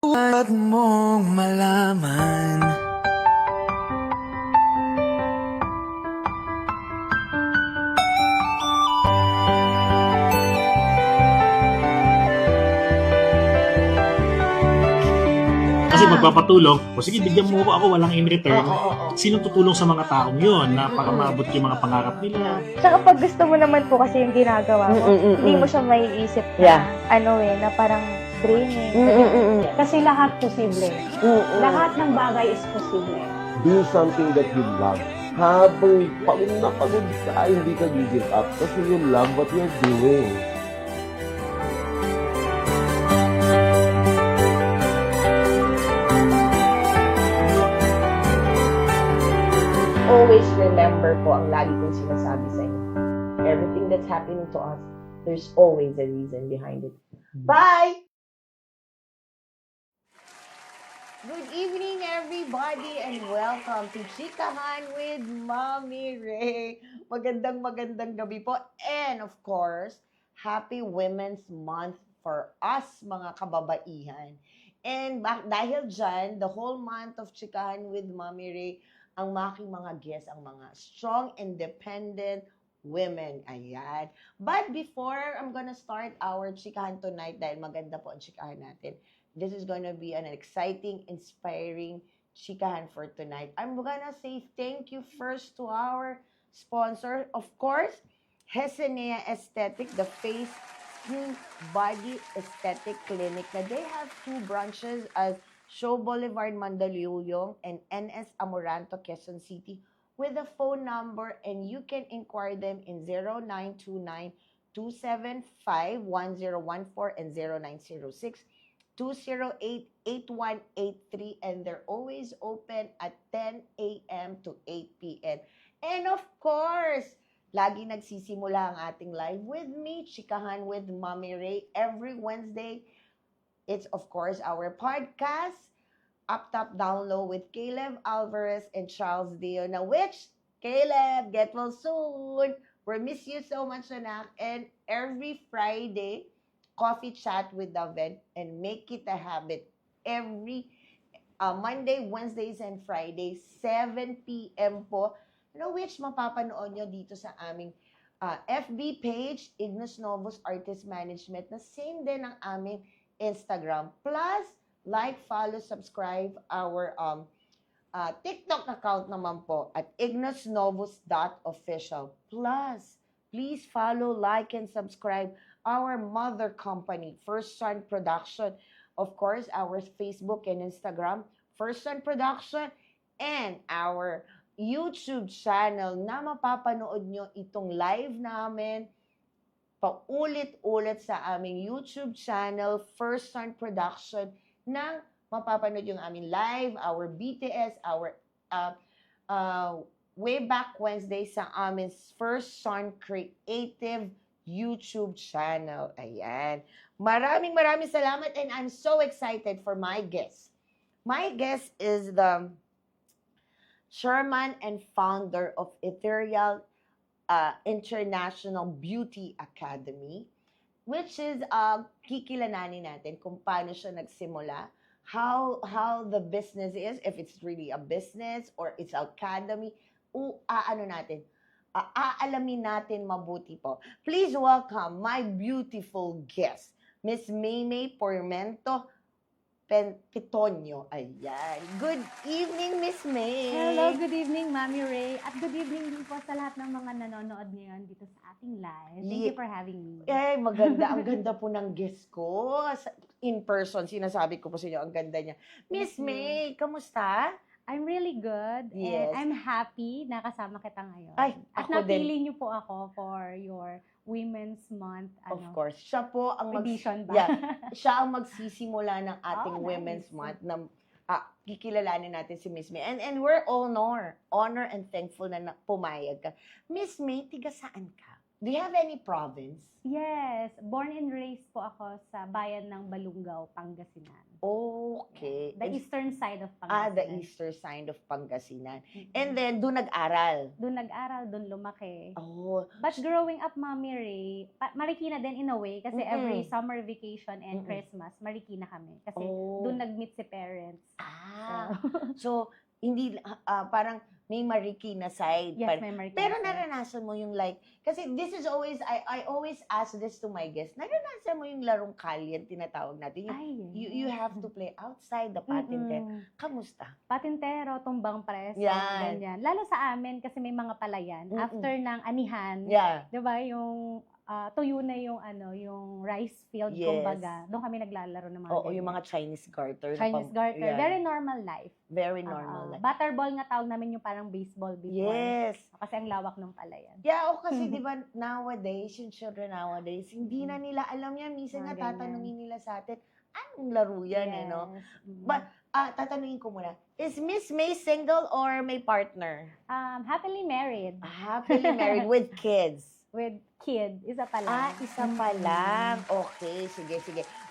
Huwag mong malaman Kasi magpapatulong, o sige, bigyan mo ako, walang in return. Oo. Sinong tutulong sa mga taong yun na para maabot yung mga pangarap nila? Tsaka pag gusto mo naman po kasi yung ginagawa mo, hindi mo siya maiisip na, na parang draining. Kasi lahat posible. Lahat ng bagay is posible. Do something that you love. Habang pagod na pagod ka, hindi ka give up kasi you love what you're doing. Always remember po ang lagi kong sinasabi sa inyo. Everything that's happening to us, there's always a reason behind it. Bye! Good evening, everybody, and welcome to Chikahan with Mommy Ray. Magandang gabi po. And of course, Happy Women's Month for us, mga kababaihan. And dahil dyan, the whole month of Chikahan with Mommy Ray, ang aking mga guests, ang mga strong, independent women. Ayan. But before I'm gonna start our chikahan tonight, dahil maganda po ang chikahan natin, this is gonna be an exciting, inspiring chikahan for tonight. I'm gonna say thank you first to our sponsor, of course, Hesenea Aesthetic, the face, skin, body aesthetic clinic. Now, they have 2 branches as Show Boulevard, Mandaluyong, and NS Amoranto, Quezon City, with a phone number, and you can inquire them in 0929-275-1014 and 0906-208-8183, and they're always open at 10 a.m. to 8 p.m. And of course, lagi nagsisimula ang ating live with me, Chikahan with Mommy Ray, every Wednesday. It's, of course, our podcast, Up Top Down Low with Caleb Alvarez and Charles Dio. Now, which, Caleb, get well soon. We miss you so much, anak. And every Friday, coffee chat with Daven, and make it a habit. Every Monday, Wednesdays, and Fridays, 7 p.m. po. Which mapapanood nyo dito sa aming FB page, Ignos Novos Artist Management, na same din ang aming Instagram. Plus, like, follow, subscribe our TikTok account naman po at ignosnovos.official. Plus, please follow, like, and subscribe our mother company, First Son Production. Of course, our Facebook and Instagram, First Son Production, and our YouTube channel na mapapanood nyo itong live namin paulit-ulit sa aming YouTube channel, First Son Production, na mapapanood yung aming live, our BTS, our way back Wednesday sa aming First Son Creative YouTube channel. Ayan. Maraming salamat, and I'm so excited for my guest. My guest is the chairman and founder of Ethereal International Beauty Academy, which is kikilalanin natin kung paano siya nagsimula, how the business is, if it's really a business or it's academy, aalamin natin mabuti po. Please welcome my beautiful guest, Miss Maymay Pormento Pitonyo. Ayan. Good evening, Miss May. Hello, good evening, Mami Ray. At good evening din po sa lahat ng mga nanonood ngayon dito sa ating live. Thank you for having me. Eh, maganda. Ang ganda po ng guest ko. In person, sinasabi ko po sa inyo, ang ganda niya. Miss May, kamusta? I'm really good. Yes. And I'm happy na kasama kita ngayon. Ay, At ako din. napili niyo po ako for your Women's Month Of course. Siya po ang edition ba? Yeah, siya ang magsisimula ng ating Oh, nice. Women's Month na kikilalanin natin si Miss May. And we're honor and thankful na pumayag ka. Miss May, tiga saan ka? Do you have any province? Yes. Born and raised po ako sa bayan ng Balungaw, Pangasinan. Okay. The eastern side of the Pangasinan. eastern side of Pangasinan. Mhm. And then, doon nag-aral. Doon nag-aral, doon lumaki. Oh, But growing up, Mami Ray, Marikina din in a way kasi Mm-mm. every summer vacation and Mm-mm. Christmas, Marikina kami. Kasi Oh. doon nag-meet si parents. So, hindi, parang may Marikina side. Yes, Parang- may Marikina. Pero side. naranasan mo yung like, kasi this is always, I always ask this to my guests, naranasan mo yung larong kalye, tinatawag natin. Yung, Ay, you have to play outside the patente. Mm-mm. Kamusta? Patintero, tumbang preso, Yan. ganyan. Lalo sa amin kasi may mga palayan. Mm-mm. After ng anihan, Yeah. 'di ba, yung tuyo na yung yung rice field Yes. kumbaga. Doon kami naglalaro ng mga Oo, yung ganyan. mga Chinese garter. na Chinese pam- garter. Yeah. Very normal life. Very normal. like. Butterball nga tawag namin yung parang baseball before. Yes. Kasi ang lawak ng palayan. Yeah, o kasi di ba nowadays, yung children nowadays, hindi na nila alam yan. Minsan Mga nga ganyan. tatanungin nila sa atin, anong laro yan eh, no? Mm. But, tatanungin ko muna, is Miss May single or may partner? Happily married Happily married with kids. with kid. Isa pa lang. Isa pa lang. Okay, sige.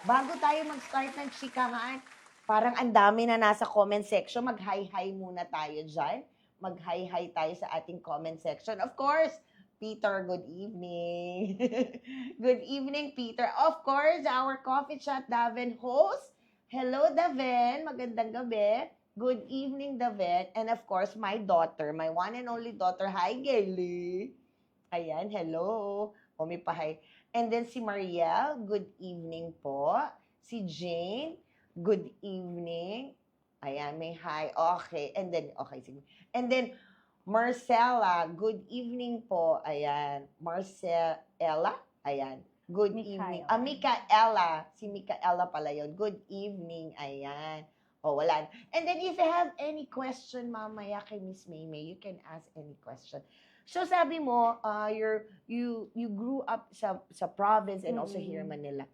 Bago tayo mag-start ng chikahan, parang ang dami na nasa comment section. Mag-hi-hi muna tayo dyan. Mag-hi-hi tayo sa ating comment section. Of course, Peter, good evening. Good evening, Peter. Of course, our Coffee Chat Daven host. Hello, Daven. Magandang gabi. Good evening, Daven. And of course, my daughter, my one and only daughter. Hi, Gaily. Ayan, hello. O, may pa-hi. And then si Mariel, good evening po. Si Jane, good evening. Ayan, may hi. Okay. And then, okay, sige. And then, Marcella, good evening po. Ayan. Marcella, ayan. Good evening. Micaela. Micaela. Si Micaela pala yun. Good evening. Ayan. O, wala. And then, if you have any question mamaya kay Miss Maymay, you can ask any question. So, sabi mo, you grew up sa province and also here in Manila.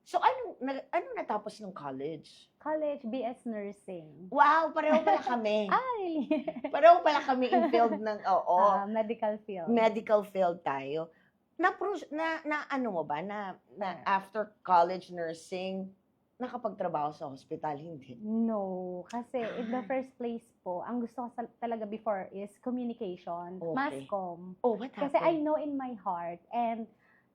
So, anong natapos ng college? College, BS Nursing. Wow, pareho pala kami. Really? Pareho pala kami in field ng, Medical field. medical field tayo. Na ano mo ba, na after college nursing, nakapagtrabaho sa hospital, hindi? No, kasi in the first place po, ang gusto ko talaga before is communication, Okay. mass comm. Oh, what Kasi I happened? know in my heart and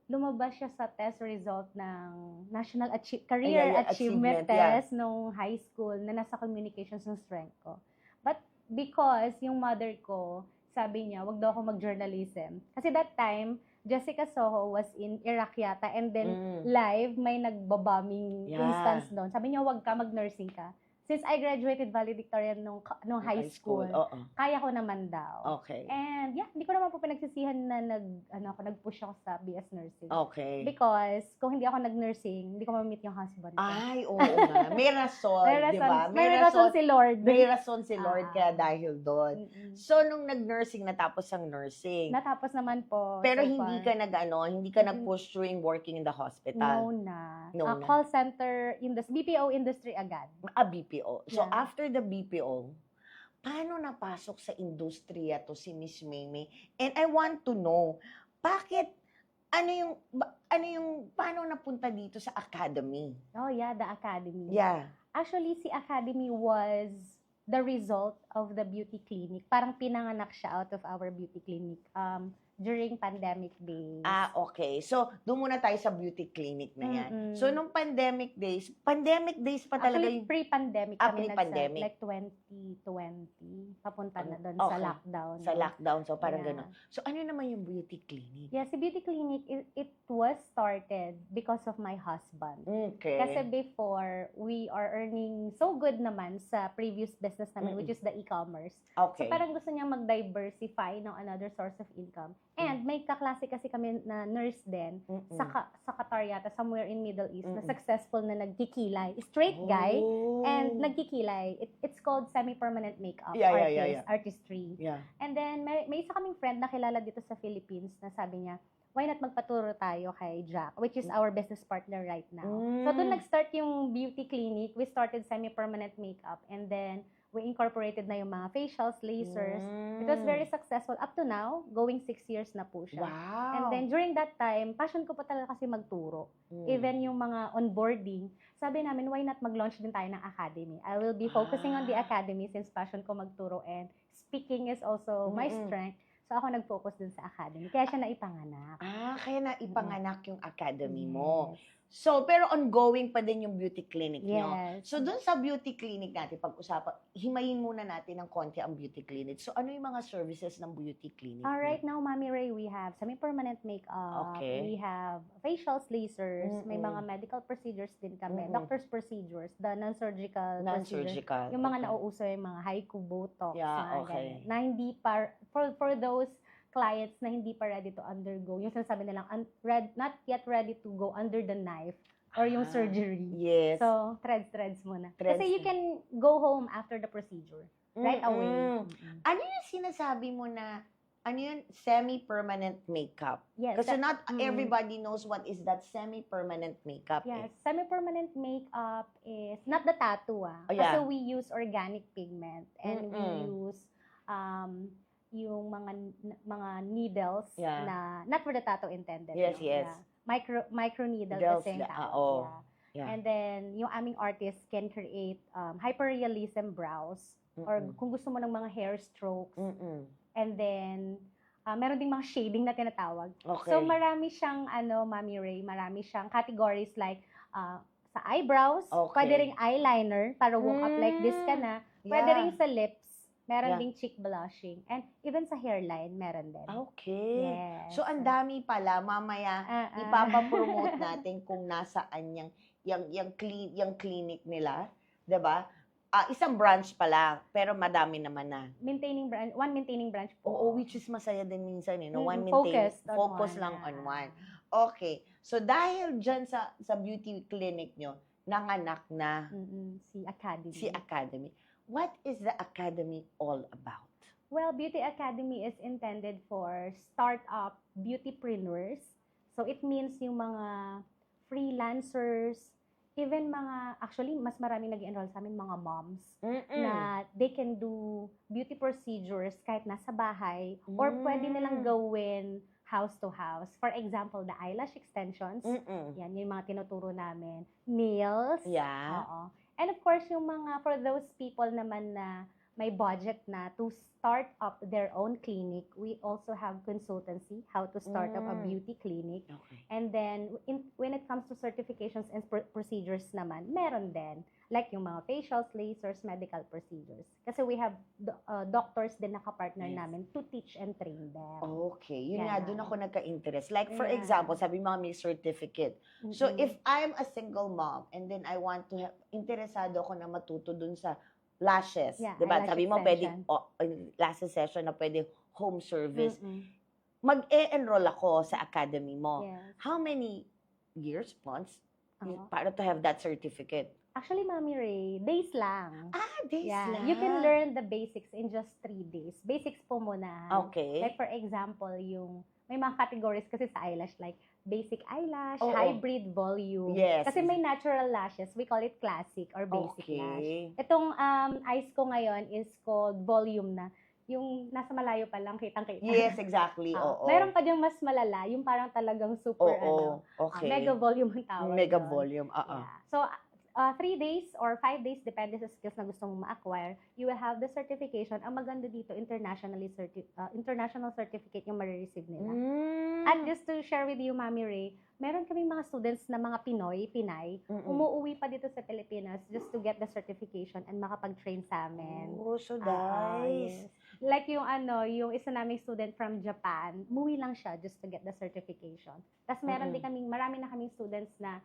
lumabas siya sa test result ng National Career Yeah, Achievement achievement, yeah. Test nung high school na nasa communications ng strength ko. But because yung mother ko, sabi niya, wag daw ako mag-journalism. Kasi that time, Jessica Soho was in Iraq yata and then live may nagbabombing Yeah. instance doon. Sabi niya, wag ka, mag-nursing ka. Since I graduated valedictorian nung high school, Oo. kaya ko naman daw. Okay. And yeah, hindi ko naman po pinagsisihan na nag-push ako sa BS Nursing. Okay. Because kung hindi ako nag-nursing, hindi ko ma-meet yung husband ko. Ay, oo nga. May rason, di ba? May rason si Lord. May rason si Lord Ah. kaya dahil doon. Mm-mm. So, nung nag-nursing, natapos ang nursing. Natapos naman po. Pero so hindi far. ka hindi ka Mm-mm. nag-push during working in the No hospital. na. No na. Call center, BPO industry agad. BPO. So, Yeah. after the BPO, paano napasok sa industriya to si Miss Maymay? And I want to know, bakit, paano napunta dito sa academy? Oh yeah, the academy. Yeah. Actually, si academy was the result of the beauty clinic. Parang pinanganak siya out of our beauty clinic. during pandemic days. Okay. So, doon muna tayo sa beauty clinic na yan. Mm-mm. So, nung pandemic days pa talaga Actually, yung... pre-pandemic Ah, kami pre-pandemic. like 2020, papunta na doon Okay. sa lockdown. Sa lockdown, so parang Yeah. gano'n. So, ano naman yung beauty clinic? Yeah, si beauty clinic, it was started because of my husband. Okay. Kasi before, we are earning so good naman sa previous business namin, which is the e-commerce. Okay. So parang gusto niya mag-diversify ng another source of income. And may kaklase kasi kami na nurse din Mm-mm. sa Qatar yata, somewhere in Middle East, na Mm-mm. successful na nagkikilay. Straight guy, Oh. and nagkikilay. It's called semi-permanent makeup Yeah, yeah, yeah, yeah. artistry. Yeah. And then, may isa kaming friend na kilala dito sa Philippines na sabi niya, why not magpaturo tayo kay Jack, which is our business partner right now. So, doon nag-start yung beauty clinic. We started semi-permanent makeup. And then, we incorporated na yung mga facials, lasers. It was very successful. Up to now, going 6 years na po siya. Wow. And then, during that time, passion ko pa talaga kasi magturo. Even yung mga onboarding, sabi namin, why not mag-launch din tayo ng academy? I will be focusing on the academy since passion ko magturo and speaking is also my strength. So, ako nag-focus dun sa academy. Kaya siya naipanganak. Kaya na ipanganak yung academy mo. Yes. So, pero ongoing pa din yung beauty clinic nyo. Yes. So, dun sa beauty clinic natin, pag-usapan, himayin muna natin ng konti ang beauty clinic. So, ano yung mga services ng beauty clinic? Right now, Mami Ray, we have semi-permanent makeup. Okay. We have facials, lasers. May Mm-mm. mga medical procedures din kami. Mm-mm. Doctor's procedures, the non-surgical procedures. Non-surgical. Yung mga Okay. nauuso, yung mga haiku, botox, Yeah, mga okay. ganun. Na hindi for those clients na hindi pa ready to undergo, yung sinasabi nilang not yet ready to go under the knife or yung surgery. Yes. So, threads muna. Threads Kasi you can go home after the procedure. Right away. Mm-mm. Ano yung sinasabi mo na, ano yun, semi-permanent makeup? Yes. Kasi not mm. everybody knows what is that semi-permanent makeup. Yes, semi-permanent makeup is not the tattoo Oh, yeah. Kasi we use organic pigment and we use yung mga needles Yeah. na not for the tattoo intended. Yes, no? yes. Yeah. Micro needle Needles kasi yung na- tawag, oo. yeah. Yeah. And then yung aming artist can create hyperrealism brows or kung gusto mo ng mga hair strokes. Mm-mm. And then meron ding mga shading na tinatawag. Okay. So, marami siyang, Mami Ray, marami siyang categories like, sa eyebrows, Okay. pwede ring eyeliner, para walk up like this ka na. Pwede Yeah. ring sa lips, meron Yeah. ding cheek blushing. And even sa hairline, meron din. Okay. Yes. So, ang dami pala. Mamaya, ipapapromote natin kung nasaan yung clinic nila. 'Di ba? Isang branch pa lang, pero madami naman na. One maintaining branch po. Oo, which is masaya din minsan, no? One Focused on focus one, lang on yeah. one. Okay. So, dahil dyan sa beauty clinic nyo, nanganak na Si Academy. si Academy. What is the Academy all about? Well, Beauty Academy is intended for startup beautypreneurs. So, it means yung mga freelancers, even actually, mas marami nag-enroll sa amin, mga moms, na they can do beauty procedures kahit nasa bahay, or pwede nilang gawin house to house. For example, the eyelash extensions, yan, yung mga tinuturo namin. Nails, Yeah. oo. And of course, yung for those people naman na may budget na to start up their own clinic, we also have consultancy, how to start up a beauty clinic. Okay. And then, when it comes to certifications and procedures naman, meron din. Like yung mga facials, lasers, medical procedures. Kasi we have doctors din nakapartner Yes. namin to teach and train them. Okay. Yun Yeah. nga, doon ako nagka-interest. Like, for Yeah. example, sabi mo may certificate. So, Mm-mm. if I'm a single mom and then I want to interesado ako na matuto dun sa lashes, Yeah, diba? eyelash Sabi mo, pwede, extension. lashes session na pwede home service. Mm-mm. Mag-e-enroll ako sa academy mo. Yes. How many years, months, Oo. para to have that certificate? Actually, Mami Ray, days lang. Days Yeah, lang. you can learn the basics in just 3 days. Basics po muna. Okay. Like for example, may mga categories kasi sa eyelash like basic eyelash, Oo. hybrid volume. Yes. Kasi may natural lashes, we call it classic or basic lash. Okay. Itong eyes ko ngayon is called volume na. Yung nasa malayo pa lang, kitang-kita. Yes, exactly. Oo. Meron pa diyang mas malala, yung parang talagang super, Oo. Okay. mega volume ang tawag. Mega doon. volume. Yeah. So, 3 days or 5 days, depende sa skills na gusto mong ma-acquire, you will have the certification. Ang maganda dito, international certificate yung marireceive nila. At just to share with you, Mami Ray, meron kaming mga students na mga Pinay, umuuwi pa dito sa Pilipinas just to get the certification and makapag-train sa amin. Oh, so Ah, nice. yes. Like yung isa naming student from Japan, umuwi lang siya just to get the certification. Tapos meron din kaming, marami na kaming students na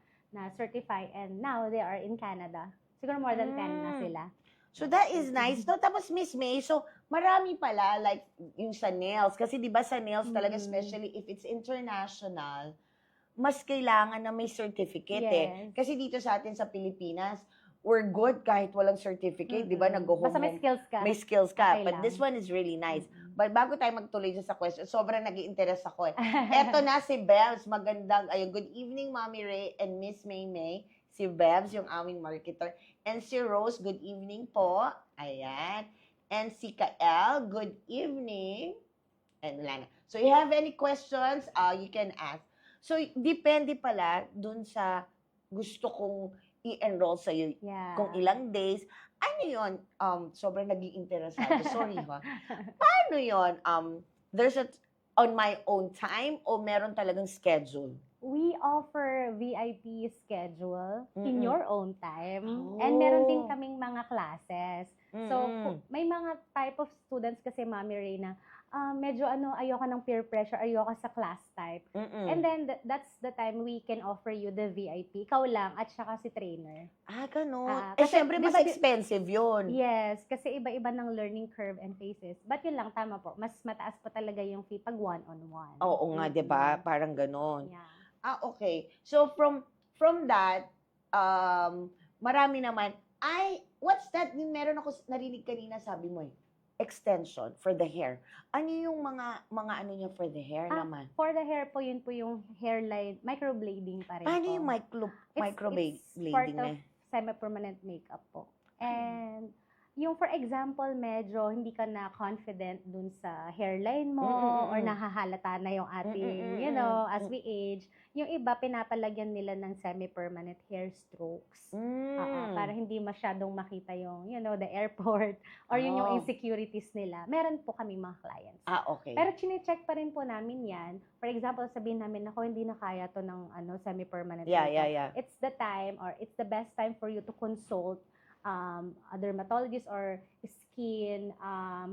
certify and now they are in Canada. Siguro more than 10 na sila. So that is nice. No, tapos Miss May, so marami pala like yung sa nails kasi 'di ba sa nails talaga especially if it's international, mas kailangan na may certificate Yes. Kasi dito sa atin sa Pilipinas, we're good kahit walang certificate, 'di ba? Basta may skills ka. May skills ka. Okay But lang. this one is really nice. But bago tayo magtuloy dyan sa question, sobrang nag-i-interest ako Eto na si Bevs, ayun, good evening Mommy Ray and Miss May May. Si Bevs, yung aming marketer. And si Rose, good evening po. Ayan. And si Kael, good evening. And wala na. So, you have any questions, you can ask. So, depende pala dun sa gusto kong i-enroll sa'yo. Yeah. Kung ilang days. Ano yun? Sobrang naging interesado. Sorry ha. Paano yun? There's on my own time o meron talagang schedule? We offer VIP schedule in Mm-mm. your own time. Oh. And meron din kaming mga classes. So, Mm-mm. may mga type of students kasi, Mami Ray, na medyo ayoko ng peer pressure, ayoko sa class type. Mm-mm. And then, that's the time we can offer you the VIP. Ikaw lang at saka si trainer. Ganun. Kasi, Syempre, di mas ba expensive yun. Yes, kasi iba-iba ng learning curve and phases. But yun lang, tama po. Mas mataas pa talaga yung fee pag one-on-one. Oo nga, di ba? Parang ganun. Yeah. Okay. So, from that, marami naman, what's that? Meron ako narinig kanina, sabi mo extension for the hair. Ano yung mga ano niya for the hair naman? For the hair po, yun po yung hairline, microblading pa rin Paano po. yung It's microblading part na? of semi-permanent makeup po. And yung for example, medyo hindi ka na confident dun sa hairline mo or nahahalata na yung ating, as we age. Yung iba, pinapalagyan nila ng semi-permanent hair strokes. Para hindi masyadong makita yung, the airport or yung insecurities nila. Meron po kami mga clients. Okay. Pero chine-check pa rin po namin yan. For example, sabihin namin, ako hindi na kaya to ng semi-permanent makeup. Yeah. It's the time or it's the best time for you to consult a dermatologist or skin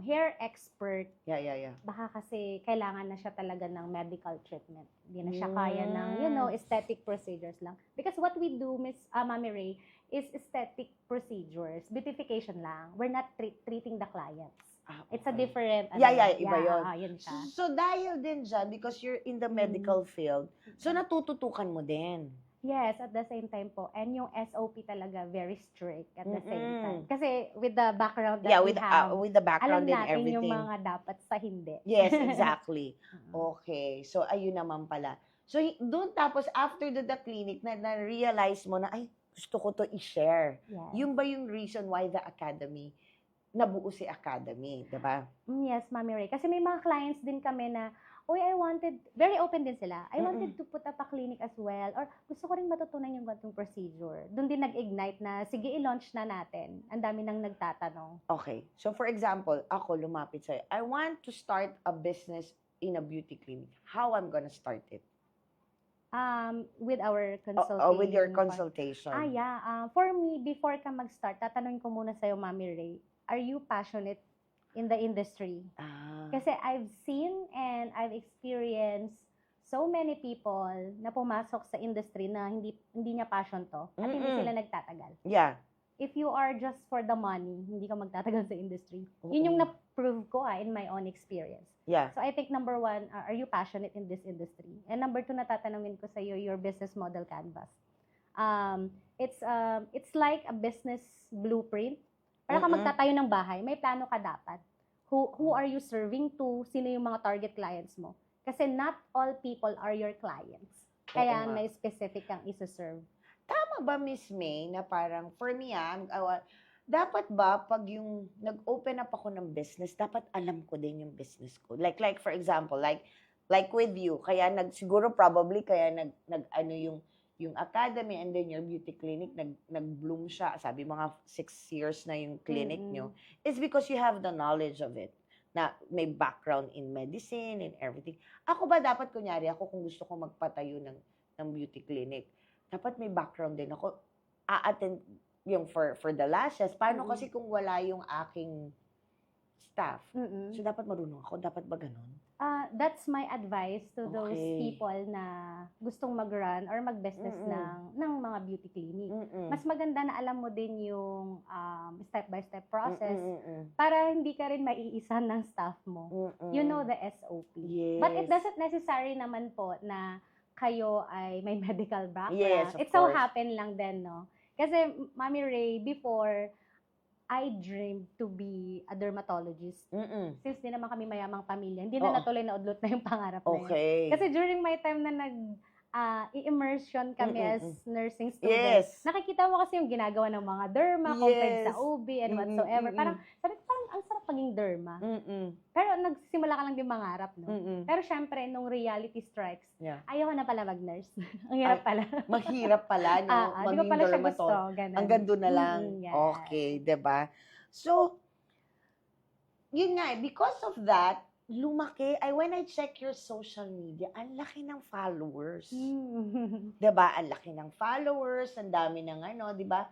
hair expert. Yeah. Baka kasi kailangan na siya talaga ng medical treatment. Hindi na siya kaya ng, aesthetic procedures lang. Because what we do, Miss Mami Ray, is aesthetic procedures. Beautification lang. We're not treating the clients. It's a different... Iba yun. Yun siya. So, dahil din dyan, because you're in the medical field, so natututukan mo din. Yes, at the same time po. And yung SOP talaga, very strict at the same time. Kasi with the background that we have, with the background alam and natin everything. yung mga dapat sa hindi. Yes, exactly. Okay. So, ayun naman pala. So, doon tapos, after the clinic, na-realize mo na, gusto ko to i-share. Yes. Yung ba yung reason why the academy, nabuo si academy, diba? Yes, Mami Ray. Kasi may mga clients din kami na, very open din sila. I wanted to put up a clinic as well. Or gusto ko rin matutunan yung ganitong procedure. Doon din nag-ignite na, sige, i-launch na natin. Ang dami nang nagtatanong. Okay. So, for example, ako lumapit sa'yo. I want to start a business in a beauty clinic. How I'm gonna start it? With our consulting. With your consultation. For me, before ka mag-start, tatanungin ko muna sa'yo, Mami Ray, are you passionate in the industry? Kasi I've seen and I've experienced so many people na pumasok sa industry na hindi niya passion to at hindi sila nagtatagal. Yeah. If you are just for the money, hindi ka magtatagal sa industry. Yun yung na-prove ko in my own experience. Yeah. So I think number 1, are you passionate in this industry? And number 2, natatanungin ko sa iyo your business model canvas. It's like a business blueprint. Para ka magtatayo ng bahay, may plano ka dapat. Who are you serving to? Sino yung mga target clients mo? Kasi not all people are your clients. Kaya may specific kang isa-serve. Tama ba, Miss May, na parang, for me, dapat ba, pag yung nag-open up ako ng business, dapat alam ko din yung business ko? Like for example, like with you, kaya siguro probably, kaya yung academy and then your beauty clinic, nag-bloom siya. Sabi mga 6 years na yung clinic nyo. Is because you have the knowledge of it. Na may background in medicine and everything. Ako ba dapat, kunyari, ako kung gusto ko magpatayo ng beauty clinic, dapat may background din ako. A-attend yung for the lashes. Paano kasi kung wala yung aking staff? So, dapat marunong ako. Dapat ba ganun? That's my advice to those Okay. people na gustong mag-run or mag-business ng mga beauty clinic. Mas maganda na alam mo din yung step-by-step process para hindi ka rin maiisan ng staff mo. You know the SOP. Yes. But it doesn't necessary naman po na kayo ay may medical background. Yes, of It so course. happen lang din, no? Kasi, Mami Ray, before, I dreamed to be a dermatologist. Since di naman kami mayamang pamilya, hindi na Oo. natuloy na udlot na yung pangarap na yun. Okay. Kasi during my time na i-immersion kami as nursing students, Yes. nakikita mo kasi yung ginagawa ng mga derma compared Yes. sa OB and whatsoever. Parang, sabi ko, parang ang sarap maging derma. Pero nagsimula ka lang din mangarap, no? Pero syempre, nung reality strikes, Yeah. ayaw ko na pala mag-nurse. Ang hirap pala. Mahirap pala, no? Di ko Maging pala siya gusto. dermatologist. Ganun. Hanggang doon na lang. Yes. Okay, 'di ba? So, yun nga, because of that, lumaki. When I check your social media, ang laki ng followers. 'Di ba? Ang laki ng followers, ang dami ng ano, 'di ba?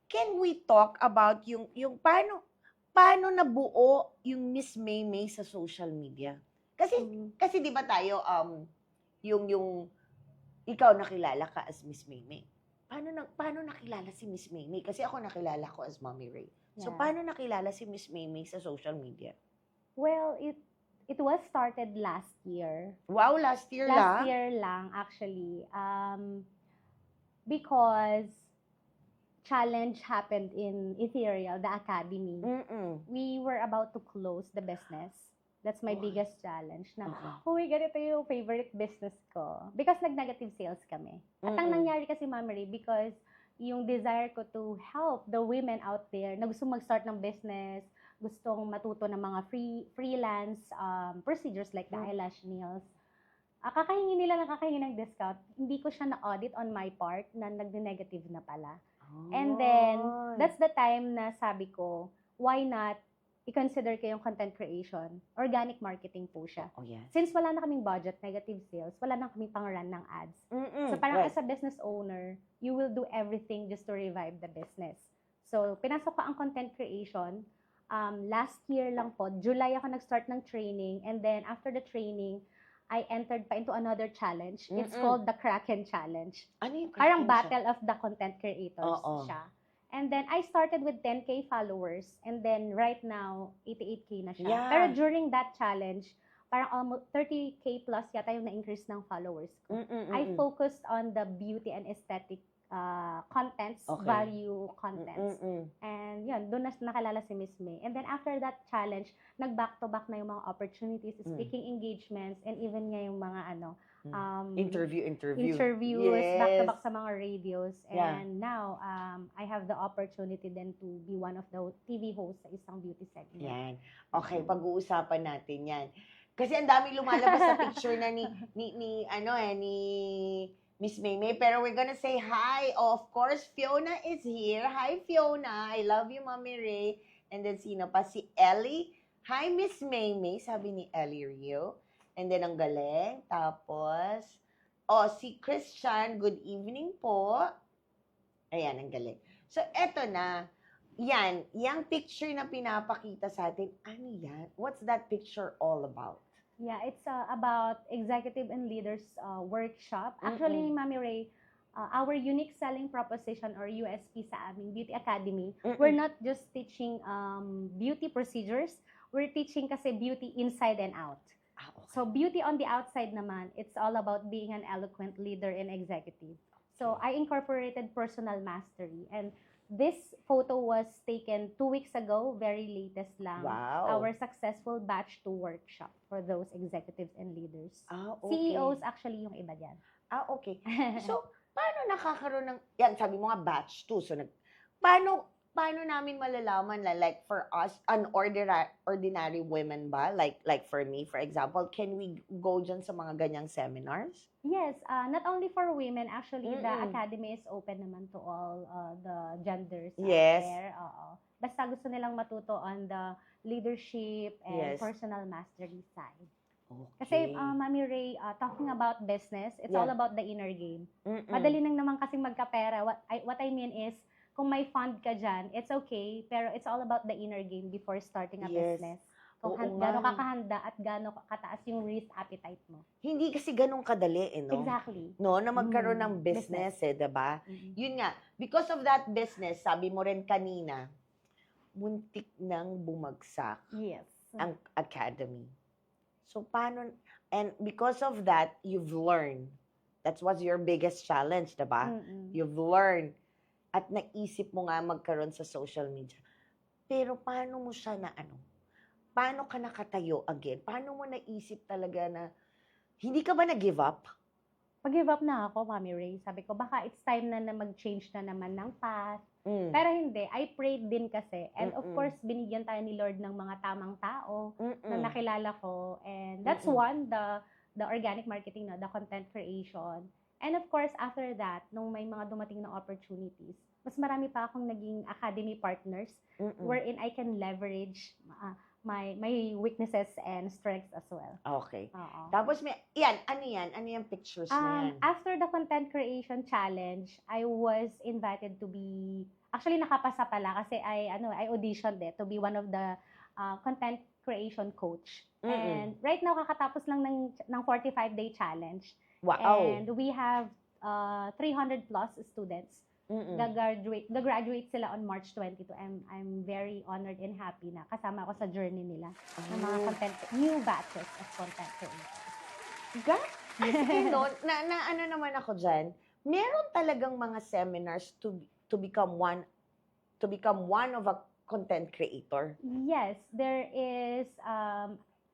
Can we talk about yung paano nabuo yung Miss Maymay sa social media? Kasi 'di ba tayo yung ikaw nakilala ka as Miss Maymay. Paano nakilala si Miss Maymay? Kasi ako nakilala ko as Mommy Ray. So Yeah. paano nakilala si Miss Maymay sa social media? Well, it was started last year. Wow, last year Last lang. year lang, actually. Because challenge happened in Ethereal, the academy. We were about to close the business. That's my Oh. biggest challenge. Na, Oo. uy, ganito yung favorite business ko. Because nag-negative sales kami. At ang nangyari kasi, Mami Ray, because yung desire ko to help the women out there na gusto mag-start ng business, gustong matuto ng mga freelance procedures like the eyelash nails, kakahingi nila ng discount. Hindi ko siya na-audit on my part na nag-negative na pala. And then, that's the time na sabi ko, why not i-consider ko yung content creation? Organic marketing po siya. Oh, yeah. Since wala na kaming budget, negative sales, wala na kaming pang-run ng ads. So parang as a business owner, you will do everything just to revive the business. So pinasok ko ang content creation. Last year lang po, July ako nag-start ng training. And then after the training, I entered pa into another challenge. It's called the Kraken Challenge. Ano yung Parang Kraken battle of the content creators Oo. siya. And then, I started with 10K followers. And then, right now, 88K na siya. Yeah. Pero during that challenge, parang almost 30K plus yata yung na-increase ng followers ko. I focused on the beauty and aesthetic contents, Okay. value contents. And yun, doon na nakilala si Miss May. And then after that challenge, nag-back-to-back na yung mga opportunities, speaking engagements, and even nga yung mga Interviews. interviews, Yes. back-to-back sa mga radios. Yeah. And now, I have the opportunity then to be one of the TV hosts sa isang beauty segment. Yan. Okay, pag-uusapan natin yan. Kasi ang dami lumalabas sa picture na ni Miss Maymay. Pero we're gonna say hi. Of course, Fiona is here. Hi, Fiona. I love you, Mommy Ray. And then sino pa? Si Ellie. Hi, Miss Maymay, sabi ni Ellie Rio. And then ang galing. Tapos, si Christian, good evening po. Ayan, ang galing. So, eto na. Yan, yung picture na pinapakita sa atin, ano yan? What's that picture all about? Yeah, it's about executive and leaders workshop. Actually, Mami Ray, our unique selling proposition or USP sa aming Beauty Academy, we're not just teaching beauty procedures, we're teaching kasi beauty inside and out. Okay. So beauty on the outside naman, it's all about being an eloquent leader and executive. So I incorporated personal mastery, and this photo was taken 2 weeks ago, very latest lang. Wow. Our successful batch 2 workshop for those executives and leaders. Okay. CEOs actually yung iba dyan. Okay. So, paano nakakaroon ng, yan, sabi mo nga batch 2. So, paano paano namin malalaman, like for us, ordinary women ba? Like for me, for example, can we go dyan sa mga ganyang seminars? Yes, not only for women, actually, the Mm-mm. academy is open naman to all the genders Yes. out there. Oo. Basta gusto nilang matuto on the leadership and Yes. personal mastery side. Okay. Kasi, Mami Ray, talking about business, it's Yeah. all about the inner game. Mm-mm. Madali nang naman kasing magkapera. What I mean is, kung may fund ka dyan, it's okay, pero it's all about the inner game before starting a Yes. business. Kung Oo gaano nga. ka kahanda at gaano kataas yung risk appetite mo. Hindi kasi ganun kadali, no? Exactly. No, na magkaroon Mm, ng business, diba? Mhm. Yun nga, because of that business, sabi mo rin kanina, muntik nang bumagsak Yes. ang academy. So, paano, and because of that, you've learned. That was your biggest challenge, diba? Mm-mm. You've learned. At naisip mo nga magkaroon sa social media. Pero paano mo siya na paano ka nakatayo again? Paano mo naisip talaga na, hindi ka ba na-give up? Pag-give up na ako, Mami Ray. Sabi ko, baka it's time na mag-change na naman ng path. Mm. Pero hindi, I prayed din kasi. And of Mm-mm. course, binigyan tayo ni Lord ng mga tamang tao na Mm-mm. nakilala ko. And that's Mm-mm. one, the organic marketing, the content creation. And of course, after that, nung may mga dumating na opportunities, mas marami pa akong naging academy partners Mm-mm. wherein I can leverage my weaknesses and strengths as well. Okay. Oo. Tapos ano yan? Ano yung pictures na yan? After the content creation challenge, I was invited to be, actually nakapasa pala kasi I auditioned to be one of the content creation coach. Mm-mm. And right now, kakatapos lang ng 45-day challenge. Wow. And we have 300 plus students. Mm-mm. Gagraduate sila on March 22. I'm very honored and happy na kasama ako sa journey nila ng mga new batches of content creators. na ano naman ako dyan, meron talagang mga seminars to become one of a content creator. Yes, there is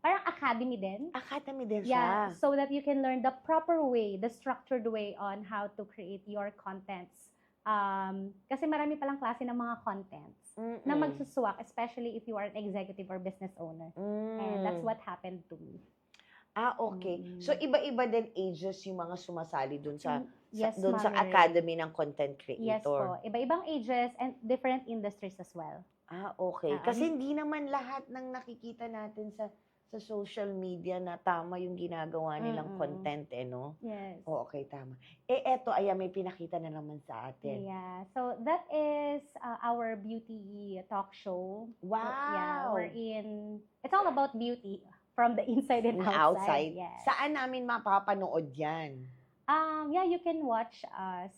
parang academy din. Academy din Yeah, siya. so that you can learn the proper way, the structured way on how to create your contents. Kasi marami palang klase ng mga contents na magsuswak, especially if you are an executive or business owner. And that's what happened to me. Okay. So, iba-iba din ages yung mga sumasali dun sa Yes, dun sa Ma'am Mary. academy ng content Yes creator. po. Iba-ibang ages and different industries as well. Okay. Kasi hindi naman lahat ng nakikita natin sa social media na tama yung ginagawa nilang content, no? Yes. Okay, tama. Eto, may pinakita na naman sa atin. Yeah. So that is our beauty talk show. Wow! Yeah, it's all about beauty from the inside and outside. Yes. Saan namin mapapanood yan? Yeah, you can watch us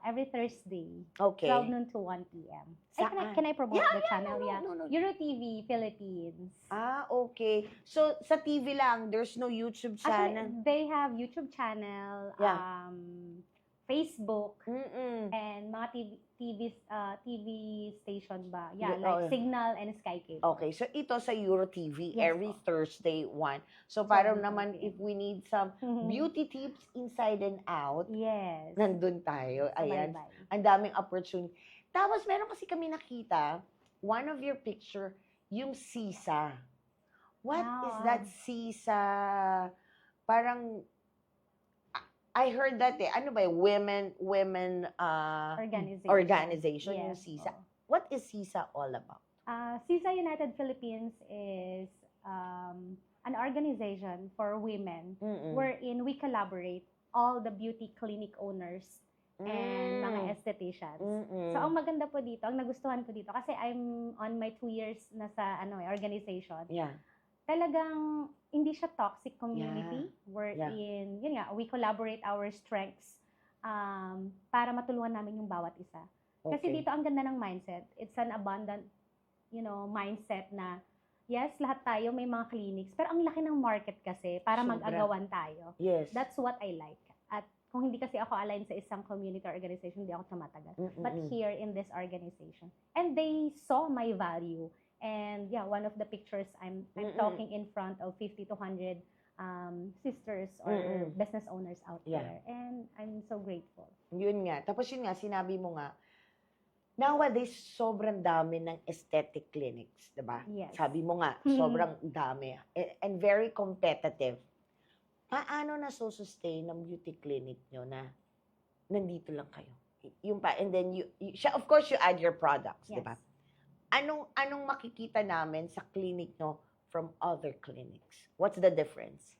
every Thursday, Okay. 12 noon to 1 p.m. Ay, Saan? can I promote the channel? No. Euro TV Philippines. Okay. So, sa TV lang, there's no YouTube channel? Actually, they have YouTube channel, Yeah. Facebook, Mm-mm. and mga TV station ba? Yeah, Yeah, like Signal and Sky Cable. Okay, so ito sa Euro TV, Yes every po. Thursday, 1. So, parang Sorry, naman, okay. if we need some beauty tips inside and out, Yes. nandun tayo. Ayan. Bye-bye. Ang daming opportunity. Tapos, meron kasi kami nakita, one of your picture, yung sisa. What is that sisa? Parang, I heard that ano ba, women organization yung Yes, sisa. oo. What is sisa all about? CISA United Philippines is an organization for women Mm-mm. wherein we collaborate all the beauty clinic owners and mga estheticians. Mm-mm. So, ang maganda po dito, ang nagustuhan ko dito, kasi I'm on my 2 years na sa organization, Yeah. talagang hindi siya toxic community wherein, yun nga, we collaborate our strengths para matulungan namin yung bawat isa. Kasi Okay. dito ang ganda ng mindset. It's an abundant, mindset na, yes, lahat tayo may mga clinics, pero ang laki ng market kasi para Sobra. mag-agawan tayo. Yes. That's what I like. At kung hindi kasi ako aligned sa isang community or organization, hindi ako tumatagal. But here in this organization. And they saw my value. And yeah, one of the pictures, I'm talking in front of 50 to 100 sisters or business owners out Yeah. there. And I'm so grateful. Yun nga. Tapos yun nga, sinabi mo nga, nowadays, sobrang dami ng aesthetic clinics, di ba? Yes. Sabi mo nga, sobrang dami. And very competitive. Paano na sustain ng beauty clinic nyo na nandito lang kayo? And then, of course, you add your products, di Yes. ba? Anong makikita namin sa clinic nyo from other clinics? What's the difference?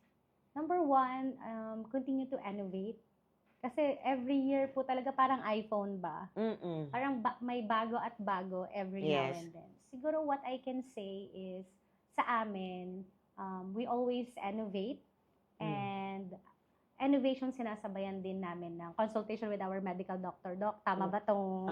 Number one, continue to innovate. Kasi every year po talaga parang iPhone ba? Mm-mm. Parang may bago at bago every now Yes. and then. Siguro what I can say is, sa amin, we always innovate. And innovation sinasabayan din namin ng consultation with our medical doctor. Doc, tama ba tong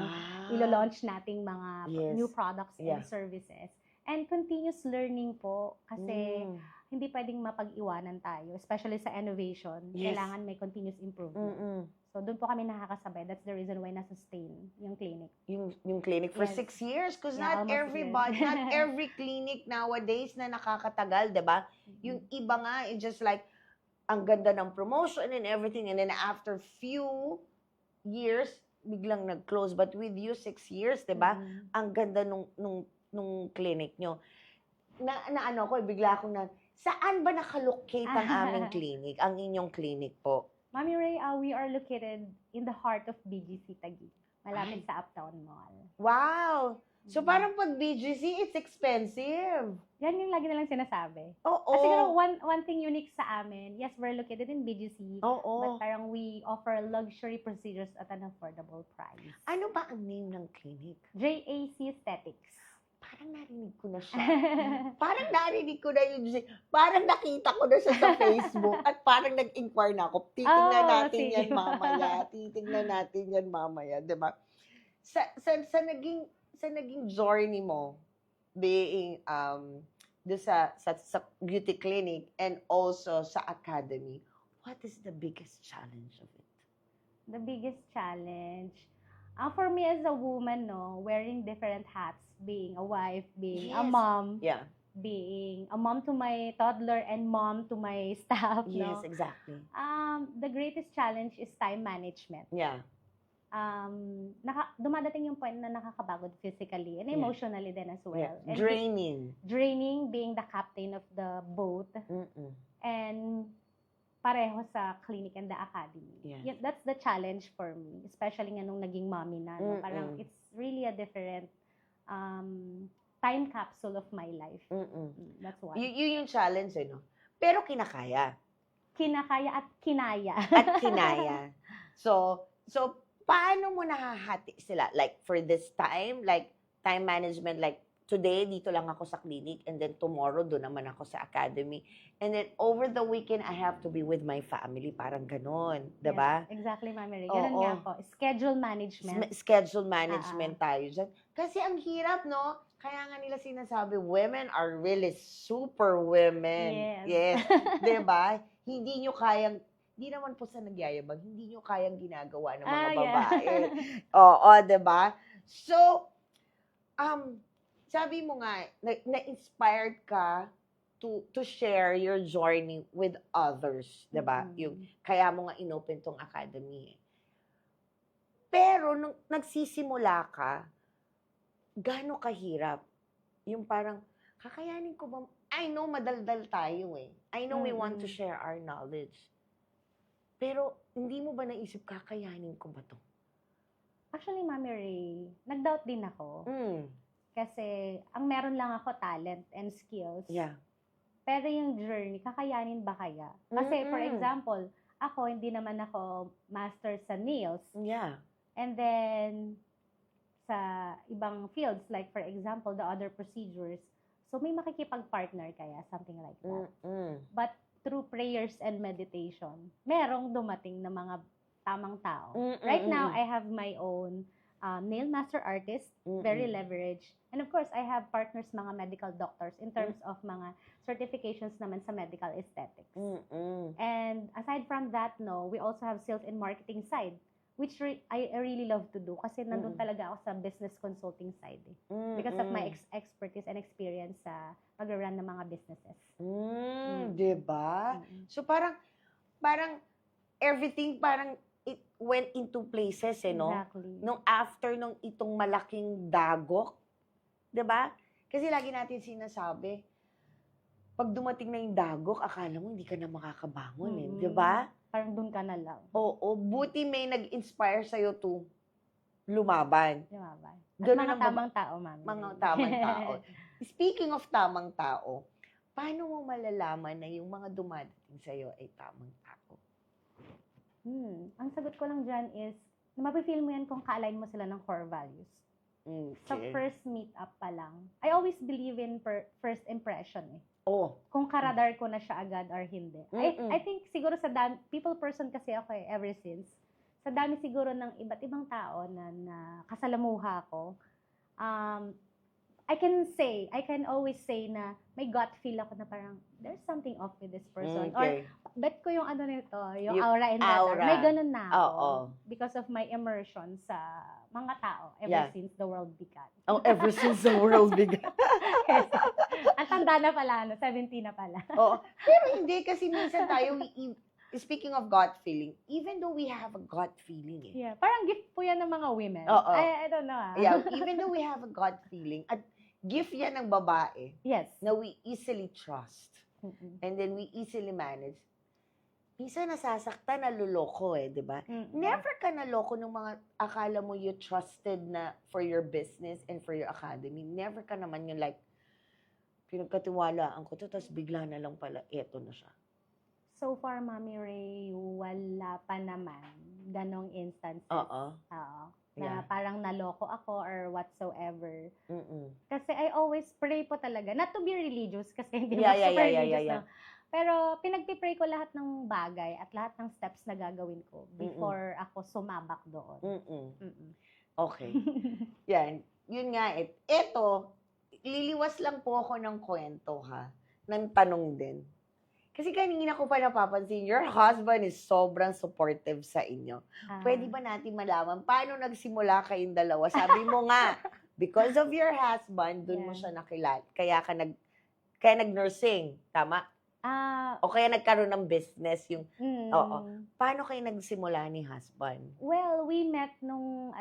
ilo-launch nating mga Yes. new products Yeah. and services? And continuous learning po. Kasi Mm. hindi pwedeng mapag-iwanan tayo. Especially sa innovation. Yes. Kailangan may continuous improvement. Mm-mm. So, doon po kami nakakasabay. That's the reason why na-sustain yung clinic. Yung clinic for Yes. 6 years because Yeah, not almost everybody, years. not every clinic nowadays na nakakatagal, 'di ba? Yung iba nga, it's just like ang ganda ng promotion and everything and then after few years biglang nag-close, but with you 6 years, 'di ba? Ang ganda nung clinic nyo. Na ano ko, bigla akong saan ba nakalocate ang aming clinic, ang inyong clinic po? Mami Ray, we are located in the heart of BGC Taguig. Malapit sa Uptown Mall. Wow! So parang pag BGC, it's expensive. Yan yung lagi nilang sinasabi. Oo. At siguro one thing unique sa amin, yes, we're located in BGC, Oo. but parang we offer luxury procedures at an affordable price. Ano ba ang name ng clinic? JAC Aesthetics. Parang narinig ko na siya. Parang narinig ko na yun. Parang nakita ko na siya sa Facebook at parang nag-inquire na ako. Titignan natin sige. yan mamaya. Titignan natin yan mamaya. Diba? Sa naging journey mo, being sa beauty clinic and also sa academy, what is the biggest challenge of it? The biggest challenge, for me as a woman, no, wearing different hats, being a wife, being a Yes. mom, Yeah. being a mom to my toddler and mom to my staff, Yes, no? exactly. The greatest challenge is time management. Yeah. Dumadating yung point na nakakapagod physically and Yeah. emotionally din as well. Yeah. And draining being the captain of the boat Mm-mm. and pareho sa clinic and the academy. Yeah. That's the challenge for me, especially nga nung naging mommy na. No? Parang it's really a different time capsule of my life. Mm-mm. That's why. Yun yung challenge, no? Pero kinakaya. Kinakaya at kinaya. At kinaya. So, paano mo nahahati sila? Like, for this time, like, time management, like, today, dito lang ako sa clinic, and then tomorrow, doon naman ako sa academy. And then, over the weekend, I have to be with my family. Parang ganon. Diba? Yes, exactly, Mami Ray. Ganun Oo. nga po. Schedule management. Schedule management tayo dyan. Kasi ang hirap, no? Kaya nga nila sinasabi, women are really super women. Yes. Diba? Hindi naman po sa nagyayabang, hindi nyo kayang ginagawa ng mga babae. Oo, diba? So, sabi mo nga, na-inspired ka to share your journey with others, diba? Yung, kaya mo nga inopen tong academy. Pero, nung nagsisimula ka, gaano kahirap? Yung parang, kakayanin ko ba? I know madaldal tayo eh. I know we want to share our knowledge. Pero, hindi mo ba naisip, kakayanin ko ba to? Actually, Mami Ray, nag-doubt din ako. Kasi, ang meron lang ako talent and skills. Yeah. Pero yung journey, kakayanin ba kaya? Kasi, for example, ako, hindi naman ako master sa nails. Yeah. And then, sa ibang fields, like for example, the other procedures, so may makikipag-partner kaya, something like that. But through prayers and meditation, merong dumating na mga tamang tao. Right now, I have my own nail master artist, very leveraged. And of course, I have partners, mga medical doctors, in terms of mga certifications naman sa medical aesthetics. And aside from that, no, we also have sales and marketing side, which I really love to do kasi nandun talaga ako sa business consulting side because of my expertise and experience sa pag-run ng mga businesses. Diba? So parang everything parang went into places, no? Exactly. Nung after nung itong malaking dagok, 'di ba? Kasi lagi natin sinasabi, pag dumating na yung dagok, akala mo hindi ka na makakabangon, Mm-mm. 'di ba? Parang doon ka na lang. Oo, buti may nag-inspire sa'yo to lumaban. Di ba ba? At Ganun mga ang baba- tamang tao, mami. Mga tamang tao. Speaking of tamang tao, paano mo malalaman na yung mga dumadating sa'yo ay tamang tao? Ang sagot ko lang dyan is, mapifeel mo yan kung ka-align mo sila ng core values. Sa Okay. first meet-up pa lang. I always believe in first impression eh. Oh, Kung karadar ko na siya agad or hindi. Mm-mm. I think siguro sa dami, people person kasi ako eh, ever since. Sa dami siguro ng iba't ibang tao na kasalamuha ko, I can always say na may gut feel ako na parang, there's something off with this person. Or, okay. bet ko yung ano nito, yung Yung aura and data. aura. May ganun na ako. Oo. Because of my immersion sa mga tao ever Yeah. since the world began. Oh, ever since the world began. Ang tanda na pala, 17 na pala. Oo. Pero hindi, kasi minsan tayo, speaking of gut feeling, even though we have a gut feeling, Yeah, parang gift po yan ng mga women. Oo. I don't know ah. yeah, even though we have a gut feeling, at gift yan ng babae Yes. na we easily trust Mm-mm. and then we easily manage. Minsan nasasaktan, naluloko di ba? Mm-mm. Never ka naloko ng mga akala mo you trusted na for your business and for your academy. Never ka naman yung like, pinagkatiwalaan ko to, tapos bigla na lang pala, eto na siya. So far, Mami Ray, wala pa naman ganong instances. Oo. Oo. Yeah. Na parang naloko ako or whatsoever. Mm-mm. Kasi I always pray po talaga. Not to be religious kasi hindi Yeah, ako yeah, super yeah, yeah, religious. yeah, No? Pero pinagpipray ko lahat ng bagay at lahat ng steps na gagawin ko before ako sumabak doon. Mm-mm. Mm-mm. Okay. Yan. Yun nga, eto, liliwas lang po ako ng kwento, ha? Ng tanong din. Kasi kanina ko pa napapansin, your husband is sobrang supportive sa inyo. Pwede ba natin malaman paano nagsimula kayong dalawa? Sabi mo nga, because of your husband, dun mo Yeah. siya nakilala. Kaya nag-nursing, tama? O kaya nagkaroon ng business yung, oo. Paano kayo nagsimula ni husband? Well, we met nung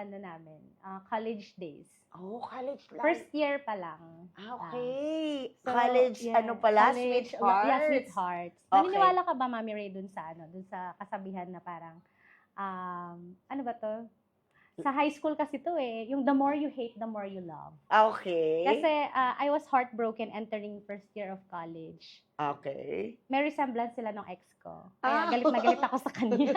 college days. Oh, college life. First year pa lang. Okay. So, College, yeah, pala? college, Sweethearts? Yeah, sweethearts. Okay. Naniniwala ka ba, Mami Ray, dun sa kasabihan na parang, ano ba to? Sa high school kasi to eh, yung the more you hate, the more you love. Okay. Kasi I was heartbroken entering first year of college. Okay. May resemblance sila ng ex ko. Kaya galit na galit ako sa kanya.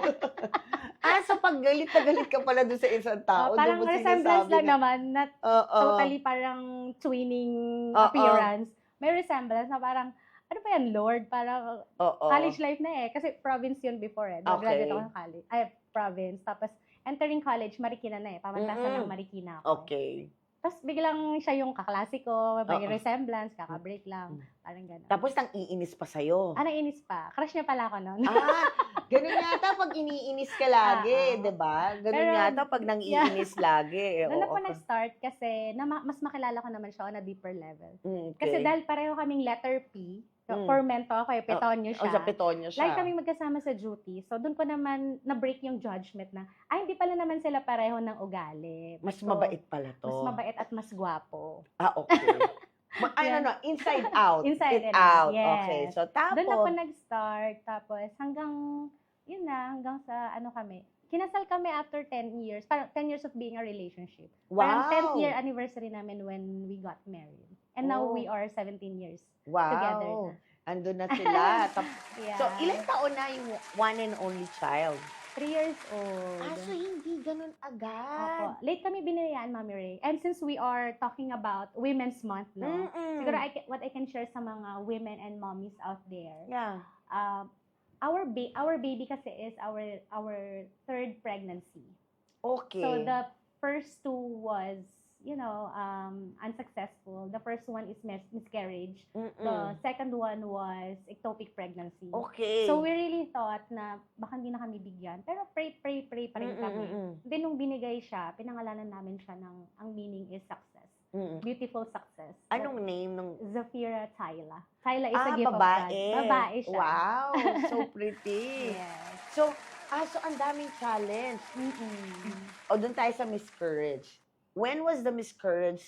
So pag galit na galit ka pala doon sa isang tao, Parang doon mo resemblance sinasabi lang naman, not Oo. totally parang twinning Oo. appearance. May resemblance na parang, ano pa yan, Lord? Parang Oo. college life na eh. Kasi province yun before eh. Graduate Okay. ako ng college. Province. Tapos, entering college, Marikina na eh. Pamantasan ng Marikina ako. Okay. Tapos, biglang siya yung kaklase ko. May Oo. resemblance, kakabreak lang. Parang gano'n. Tapos nang iinis pa sa'yo. Naiinis pa. Crush niya pala ako noon. Ganun yata pag iniinis ka lagi, di ba? Ganun Pero, yata pag nang iinis lagi. Doon ako Oo. nag-start kasi mas makilala ko naman siya on a deeper level. Okay. Kasi dahil pareho kaming letter P, Mm. for mento ako eh, petonyo siya. Sa petonyo siya. Lagi kaming magkasama sa duty. So, doon ko naman na-break yung judgment na, hindi pala naman sila pareho ng ugali. Mas So, mabait pala to. Mas mabait at mas gwapo. Okay. Yeah. Inside out. Inside It and out, out. Okay. yes. So, tapos, Doon ako nag-start. Tapos, hanggang sa kami. Kinasal kami after 10 years. Parang 10 years of being a relationship. Parang 10th year anniversary namin when we got married. And now Oh. we are 17 years wow. together na. Andun na sila. Yeah. So, ilang taon na yung one and only child? 3 years old. So hindi ganun agad. Opo. Late kami binayaan, Mami Ray. And since we are talking about Women's Month, no? Siguro what I can share sa mga women and mommies out there. Yeah. Our baby kasi is our third pregnancy. Okay. So the first two was, unsuccessful. The first one is miscarriage. The second one was ectopic pregnancy. Okay. So we really thought na baka hindi na kami bigyan. Pero pray pa rin kami. Then nung binigay siya, pinangalanan namin siya ang meaning is success. Beautiful success. Anong name ng... Zafira Tyla. Tyla is a gift babae. of God. Babae siya. Wow, so pretty. Yes. So, So ang daming challenge. Mm-mm. O, doon tayo sa miscarriage. When was the miscarriage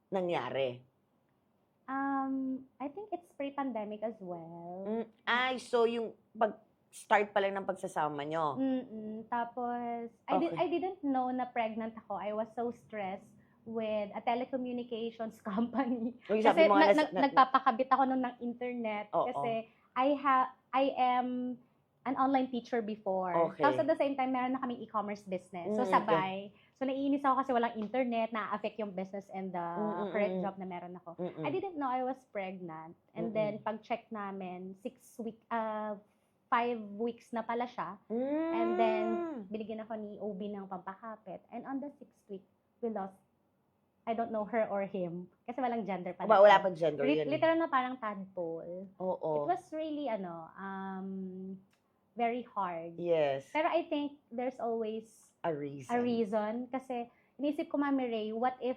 nangyari? I think it's pre-pandemic as well. So yung pag-start pa lang ng pagsasama nyo. Tapos, Okay. I didn't know na pregnant ako. I was so stressed with a telecommunications company. Uy, sabi Kasi mo nga nagpapakabit ako nun ng internet. Oo. Kasi I am an online teacher before. Okay. Tapos at the same time, meron na kaming e-commerce business. So, sabay. So, naiinis ako kasi walang internet, na-affect yung business and the current job na meron ako. I didn't know I was pregnant. And then, pag-check namin, 5 weeks na pala siya. And then, binigyan ako ni OB ng pampakapit. And on the 6th week, we lost, I don't know her or him. Kasi walang gender pa. Wala pa gender yun. Literal na parang tadpole. Oo. It was really, very hard. Yes. Pero I think there's always A reason. a reason. Kasi, inisip ko, Mami Ray, what if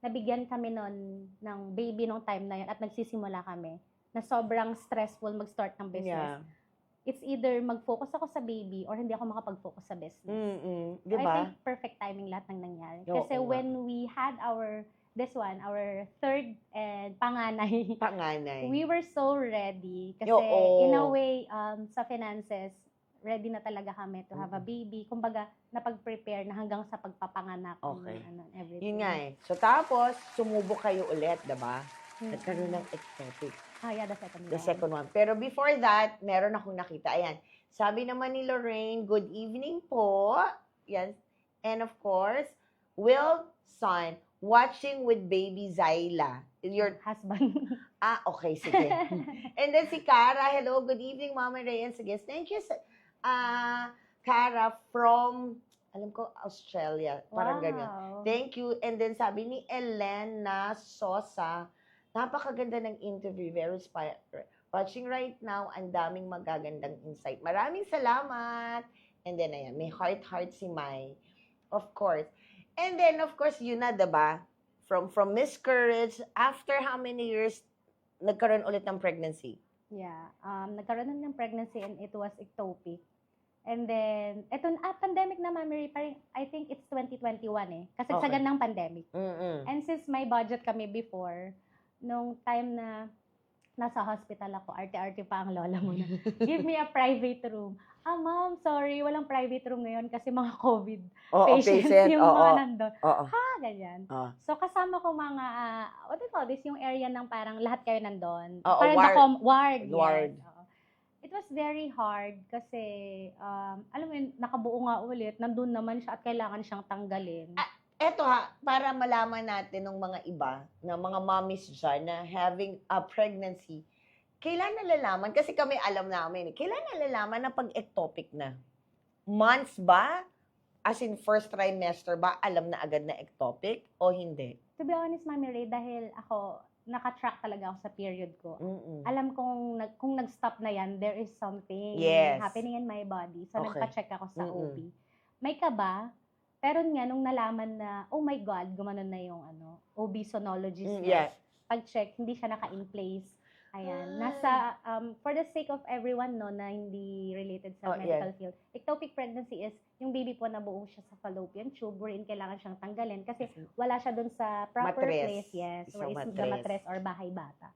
nabigyan kami nun ng baby nung time na yun at nagsisimula kami na sobrang stressful mag-start ng business. Yeah. It's either mag-focus ako sa baby or hindi ako makapag-focus sa business. Di I ba? think perfect timing lahat ng nangyari. Oo Kasi nga. when we had our third and panganay, we were so ready. Kasi Oo. in a way, sa finances, ready na talaga kami to have a baby. Kumbaga, napag-prepare na hanggang sa pagpapanganak. Okay. Everything. Yun nga eh. So tapos, sumubok kayo ulit, diba? Nagkaroon ng ectopic. Yeah, The second one. Pero before that, meron akong nakita. Ayan. Sabi naman ni Lorraine, good evening po. Yan. And of course, Wilson, watching with baby Zyla. Your husband. okay, sige. And then si Cara, hello, good evening, Mama Ray. And sige, thank you, Cara from, alam ko, Australia. Parang ganyan. Thank you. And then sabi ni Elena Sosa, napakaganda ng interview, very inspiring. Watching right now, ang daming magagandang insight. Maraming salamat. And then, ayan, may heart si Mai. Of course. And then, of course, yun na, diba? From miscarriage, after how many years, nagkaroon ulit ng pregnancy? Yeah. Nagkaroon ng pregnancy and it was ectopic. And then, pandemic na, Mami Ray, parang, I think it's 2021 eh. Kasagsagan ng pandemic. And since may budget kami before, nung time na nasa hospital ako, arte-arte pa ang lola mo na, give me a private room. Ma'am, sorry, walang private room ngayon kasi mga COVID patients yung mga nandun. Ganyan. So, kasama ko mga, what do you call this? Yung area ng parang lahat kayo nandun. Parang ward. Yes. It was very hard kasi, alam mo yun, nakabuo nga ulit, nandun naman siya at kailangan siyang tanggalin. Eto para malaman natin ng mga iba, na mga mommies dyan na having a pregnancy, kailan nalalaman? Kasi kami alam namin, kailan nalalaman na pag-ectopic na? Months ba? As in first trimester ba, alam na agad na ectopic o hindi? To be honest, Mami Ray, dahil ako, nakatrack talaga ako sa period ko. Alam kung nag-stop na yan, there is something happening in my body. So, nagpa-check ako sa OB. May kaba, pero nga, nung nalaman na, oh my God, gumanon na yung OB sonologist. Pag-check, hindi siya naka-in place. Ayan. Nasa, for the sake of everyone, no, na hindi related sa medical field, ectopic pregnancy is, yung baby po nabuo siya sa fallopian tube, wherein kailangan siyang tanggalin kasi wala siya dun sa proper place. Yes. Or is the mattress or bahay bata.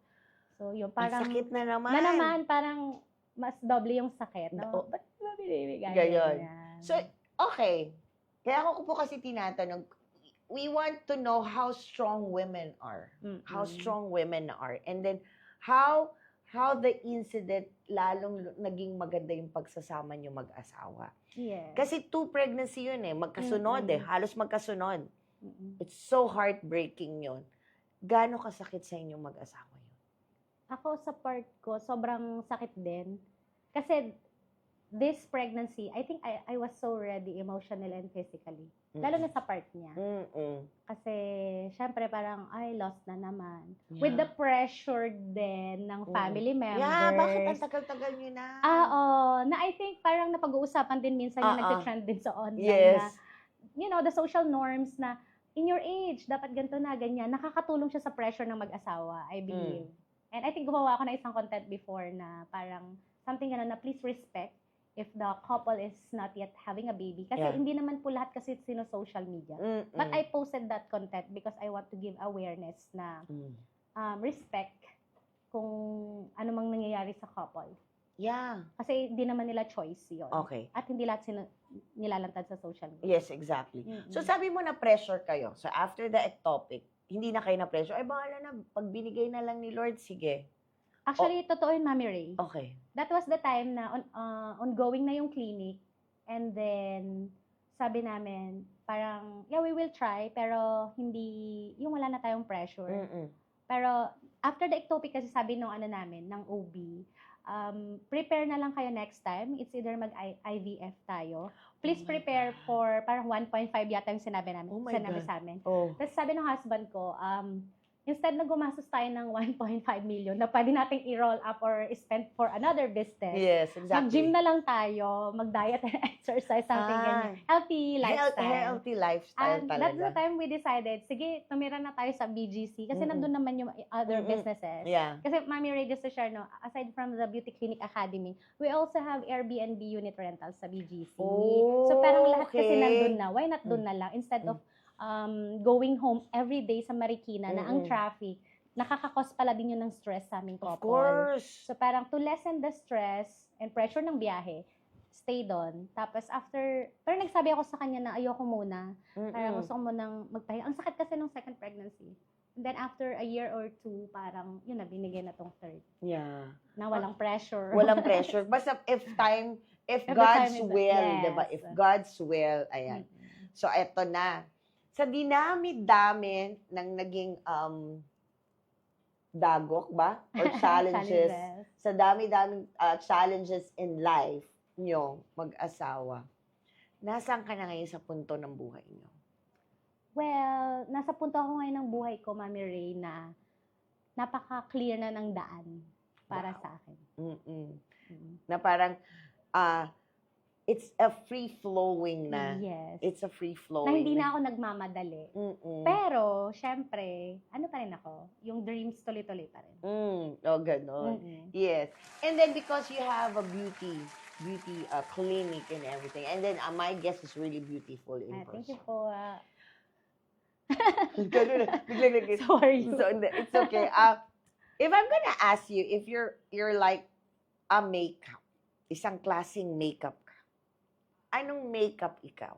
So, yun, parang, sakit na naman. Parang, mas doble yung sakit. No? Ba't baby? Gayon. So, okay. Kaya ako po kasi tinatanong, we want to know how strong women are. How strong women are. And then, how the incident lalong naging maganda yung pagsasama niyo mag-asawa. Yes. Kasi 2 pregnancy yun eh. Magkasunod halos magkasunod. It's so heartbreaking yun. Gaano kasakit sa inyong mag-asawa yun? Ako sa part ko, sobrang sakit din. Kasi this pregnancy, I think I was so ready emotionally and physically. Lalo na sa part niya. Kasi, syempre, parang, lost na naman. Yeah. With the pressure din ng family members. Yeah, bakit ang tagal-tagal niyo na? Na I think parang napag-uusapan din minsan yung nag-trend din sa online Yes. na, the social norms na, in your age, dapat ganito na, ganyan. Nakakatulong siya sa pressure ng mag-asawa, I believe. And I think gumawa ako na isang content before na parang something na please respect if the couple is not yet having a baby. Kasi Yeah. hindi naman po lahat kasi social media. Mm-mm. But I posted that content because I want to give awareness na respect kung ano mang nangyayari sa couple. Yeah. Kasi hindi naman nila choice yun. Okay. At hindi lahat nilalantad sa social media. Yes, exactly. Mm-mm. So sabi mo na pressure kayo. So after the ectopic, hindi na kayo na pressure. Ay, bahala na. Pag binigay na lang ni Lord, sige. Actually, totoo yun, Mami Ray. Okay. That was the time na ongoing na yung clinic. And then, sabi namin, parang, yeah, we will try, pero hindi, yung wala na tayong pressure. Mm-mm. Pero, after the ectopic, kasi sabi nung namin, ng OB, prepare na lang kayo next time. It's either mag-IVF tayo. Please prepare for, parang 1.5 yata yung sinabi namin. Oh my sinabi God. sa amin. Oh. Tapos sabi ng husband ko, instead na gumastos tayo ng 1.5 million na pwede nating i-roll up or spend for another business, Yes, exactly. mag-gym na lang tayo, mag-diet and exercise, something ganyan. Healthy lifestyle. Healthy lifestyle And talaga. that's the time we decided, sige, tumira na tayo sa BGC kasi Mm-mm. nandun naman yung other Mm-mm. businesses. Yeah. Kasi Mami Ray, just to share, no, aside from the Beauty Clinic Academy, we also have Airbnb unit rentals sa BGC. Oh, So parang lahat kasi okay. nandun na. Why not dun na lang? Instead of going home every day sa Marikina na ang Mm-mm. traffic, nakakakos pala din yun ng stress sa aming Of couple. course. So parang to lessen the stress and pressure ng biyahe, stay doon. Tapos after, pero nagsabi ako sa kanya na ayoko muna. Parang gusto ko munang magpahinga. Ang sakit kasi nung second pregnancy. And then after a year or two, parang yun na, binigay na tong third. Yeah. Na walang pressure. Walang pressure. Basta if If the God's time is- will, yes. diba? If God's will, ayan. So, eto na. Sa dinami-dami ng naging dagok ba? Or challenges. Sa dami-daming challenges in life nyo, mag-asawa. Nasaan ka na ngayon sa punto ng buhay nyo? Well, nasa punto ako ngayon ng buhay ko, Mami Ray, na napaka-clear na ng daan para Wow. sa akin. Mm-mm. Mm. Na parang, it's a free-flowing na. Yes. It's a free-flowing Na hindi na ako nagmamadali. Mm-mm. Pero, syempre, ano pa rin ako? Yung dreams tuloy-tuloy pa rin. Oh, ganon. Mm-mm. Yes. And then because you have a beauty clinic and everything. And then my guest is really beautiful in Thank you person. po. Ganun na. Biglang Sorry. So, it's okay. If I'm gonna ask you, if you're like a makeup, isang klaseng makeup ka, anong makeup ikaw?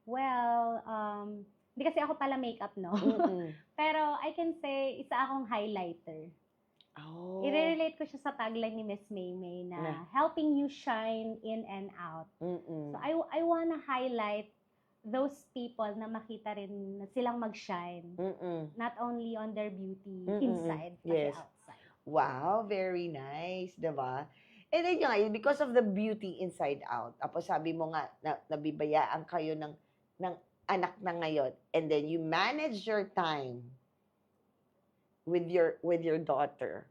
Well, hindi kasi ako pala makeup, no? Mm-mm. Pero I can say, isa akong highlighter. Oh. I-relate ko siya sa tagline ni Miss Maymay na Na. helping you shine in and out. Mm-mm. So I wanna highlight those people na makita rin na silang mag-shine. Mm-mm. Not only on their beauty Mm-mm. inside, pati Yes. outside. Wow, very nice, diba? And then yun nga, because of the beauty inside out, tapos sabi mo nga, nabibayaan kayo ng anak na ngayon, and then you manage your time with your daughter.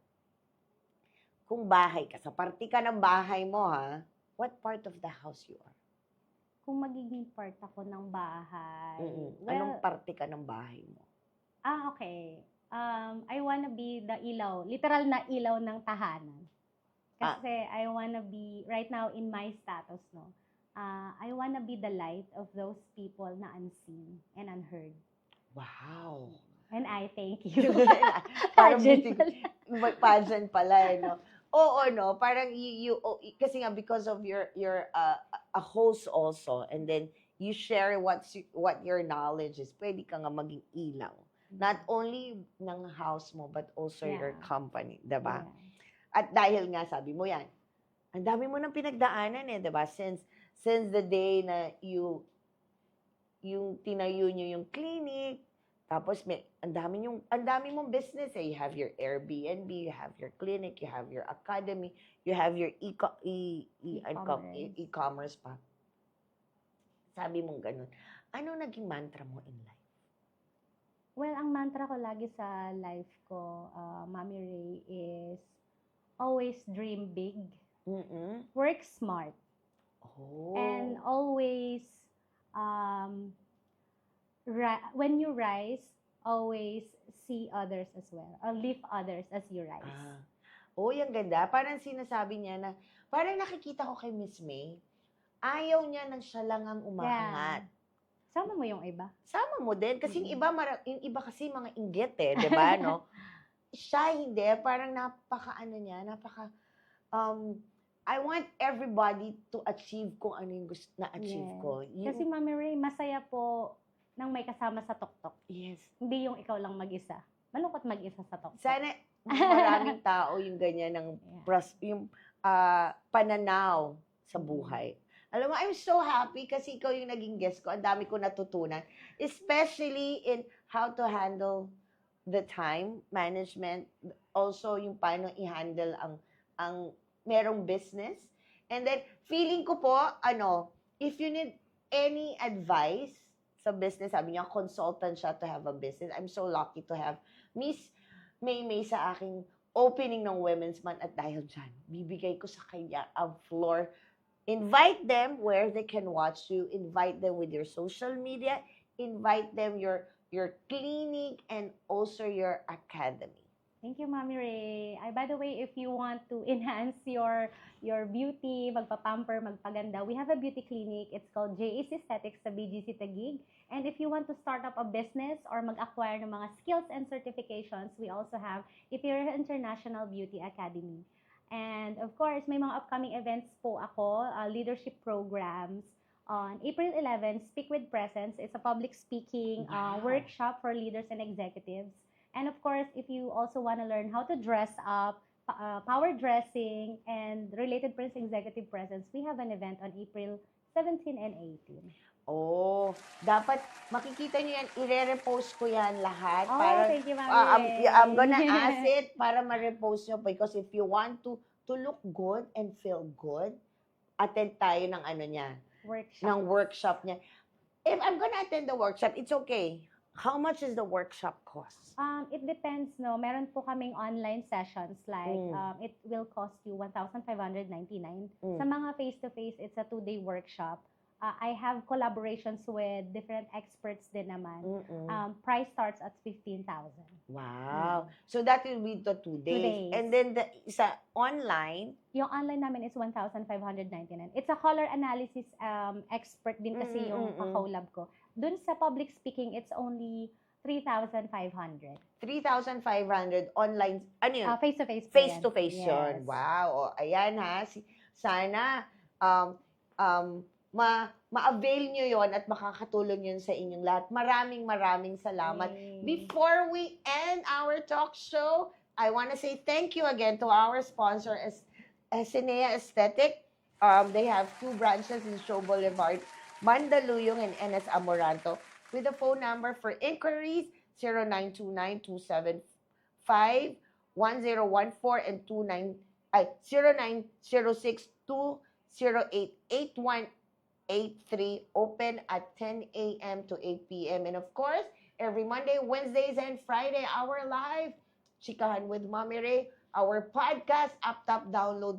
Kung bahay ka, sa party ka ng bahay mo, ha? What part of the house you are? Kung magiging part ako ng bahay, Mm-mm. well, Anong parte ka ng bahay mo? okay. I wanna be the ilaw, literal na ilaw ng tahanan. Kasi I wanna be, right now in my status, no, I wanna be the light of those people na unseen and unheard. Wow! And I thank you. Parang Pageant buti- pageant pala, no? Oo, no? Parang kasi nga because of your a host also, and then you share what your knowledge is, pwede ka nga maging ilaw. Not only ng house mo, but also your Yeah. company, diba? Yeah. At dahil nga, sabi mo yan, ang dami mo nang pinagdaanan diba? Since the day na yung tinayo nyo yung clinic, tapos ang dami mong business You have your Airbnb, you have your clinic, you have your academy, you have your e-commerce pa. Sabi mong ganun. Ano naging mantra mo in life? Well, ang mantra ko lagi sa life ko, Mami Ray, is always dream big, Mm-mm. work smart, Oh. and always, when you rise, always see others as well, or lift others as you rise. Oh, yung ganda. Parang sinasabi niya na, parang nakikita ko kay Miss May, ayaw niya nang siya lang ang umaangat. Sama mo yung iba. Sama mo din. Kasi yung iba kasi mga inggit di ba, no? Siya hindi. Parang I want everybody to achieve kung ano yung gusto na-achieve Yes. ko. Kasi Mami Ray, masaya po nang may kasama sa tuktok. Yes. Hindi yung ikaw lang mag-isa. Malungkot mag-isa sa tuktok. Sana maraming tao yung ganyan ng yung pananaw sa buhay. Alam mo, I'm so happy kasi ikaw yung naging guest ko. Ang dami ko natutunan. Especially in how to handle the time management. Also, yung paano i-handle ang merong business. And then, feeling ko po, if you need any advice sa business, sabi niya, consultant siya to have a business. I'm so lucky to have Miss May sa aking opening ng Women's Month at dahil dyan, bibigay ko sa kanya ang floor. Invite them where they can watch you. Invite them with your social media. Invite them your clinic and also your academy. Thank you, Mami Ray. By the way, if you want to enhance your beauty, magpapamper, magpaganda, we have a beauty clinic. It's called JAC Aesthetics sa BGC Taguig. And if you want to start up a business or mag-acquire ng mga skills and certifications, we also have Imperial International Beauty Academy. And of course, may mga upcoming events po ako, leadership programs. On April 11, Speak with Presence. It's a public speaking workshop for leaders and executives. And of course, if you also want to learn how to dress up, power dressing, and related Prince Executive Presence, we have an event on April 17 and 18. Oh, dapat makikita niyo yan. I-repost ko yan lahat. Oh, para, thank you, Mami Ray. I'm gonna ask it para ma-repost nyo. Because if you want to look good and feel good, attend tayo ng workshop niya. If I'm gonna attend the workshop, it's okay. How much is the workshop cost? It depends, no? Meron po kaming online sessions like it will cost you 1,599. Sa mga face-to-face, it's a 2-day workshop. I have collaborations with different experts din naman. Price starts at 15,000. Wow. So that will be the 2 days. 2 days. And then the isa online, Yung online namin is 1,599. It's a color analysis expert din kasi yung pa-collab ko. Dun sa public speaking, it's only 3,500. 3,500 online, ano yun? Face-to-face. Face-to-face Yes. yun. Wow. O, ayan ha. Sana ma-avail nyo yon at makakatulong yun sa inyong lahat. Maraming salamat. Yay. Before we end our talk show, I want to say thank you again to our sponsor, Asinea Aesthetic. They have 2 branches in Show Boulevard, Mandaluyong and NS Amoranto. With the phone number for inquiries, 0929-275-1014 and 0906-208-8183, open at 10 a.m. to 8 p.m. And of course, every Monday, Wednesdays, and Friday, our live Chikahan with Mami Ray, our podcast, Up Top Download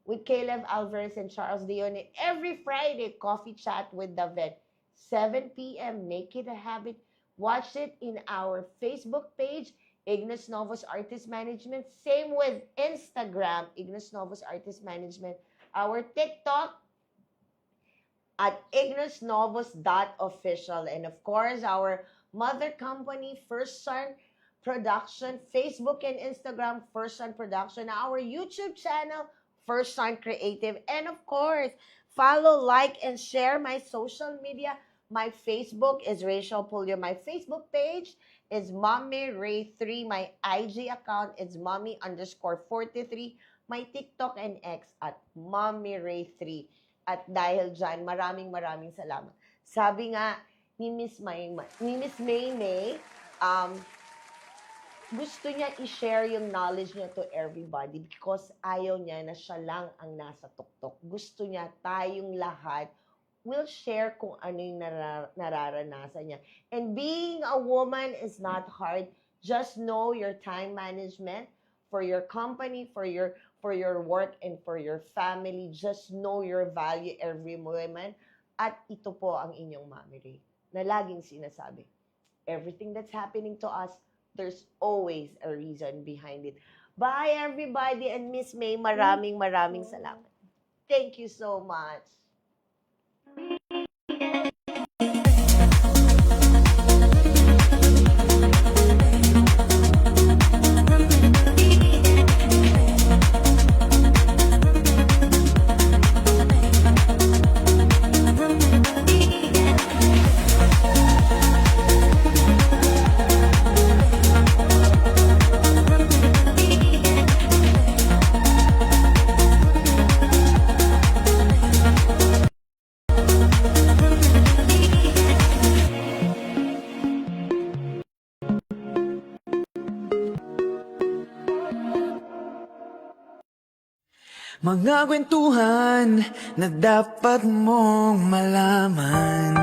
with Caleb Alvarez and Charles Dion. And every Friday, Coffee Chat with the Vet, 7 p.m. Make it a habit. Watch it in our Facebook page, Ignis Novos Artist Management. Same with Instagram, Ignis Novos Artist Management. Our TikTok, at ignisnovos.official. And of course, our mother company, First Sun Production, Facebook and Instagram, First Sun Production. Our YouTube channel, First Sun Creative. And of course, follow, like, and share my social media. My Facebook is Rachel Pulio. My Facebook page is Mommy Ray 3. My IG account is Mommy_43. My TikTok and X at Mommy Ray 3. At dahil dyan, maraming salamat. Sabi nga ni Miss May, gusto niya i-share yung knowledge niya to everybody because ayaw niya na siya lang ang nasa tuktok. Gusto niya tayong lahat will share kung ano yung nararanasan niya. And being a woman is not hard. Just know your time management for your company, for your work, and for your family. Just know your value, every woman. At ito po ang inyong Mami Ray na laging sinasabi, everything that's happening to us, there's always a reason behind it. Bye, everybody. And Miss May, maraming salamat. Thank you so much. Mga kwentuhan na dapat mong malaman.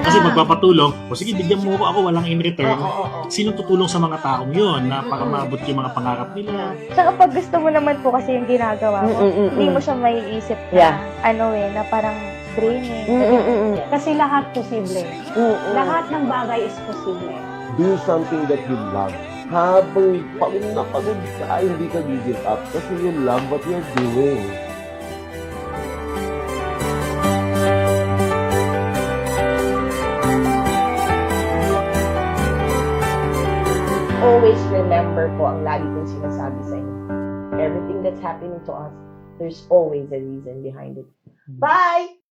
Kasi magpapatulong, o sige, bigyan mo ako walang in return. Oo. Sinong tutulong sa mga taong yun na para maabot yung mga pangarap nila? Tsaka pag gusto mo naman po kasi yung ginagawa mo, hindi mo siya maiisip na, Yeah. na parang draining. Kasi lahat posible. Lahat ng bagay is posible. Do something that you love. Habang pagod na pagod ka, hindi ka give up kasi you love what you're doing. Always remember po ang lagi kong sinasabi sa inyo. Everything that's happening to us, there's always a reason behind it. Bye!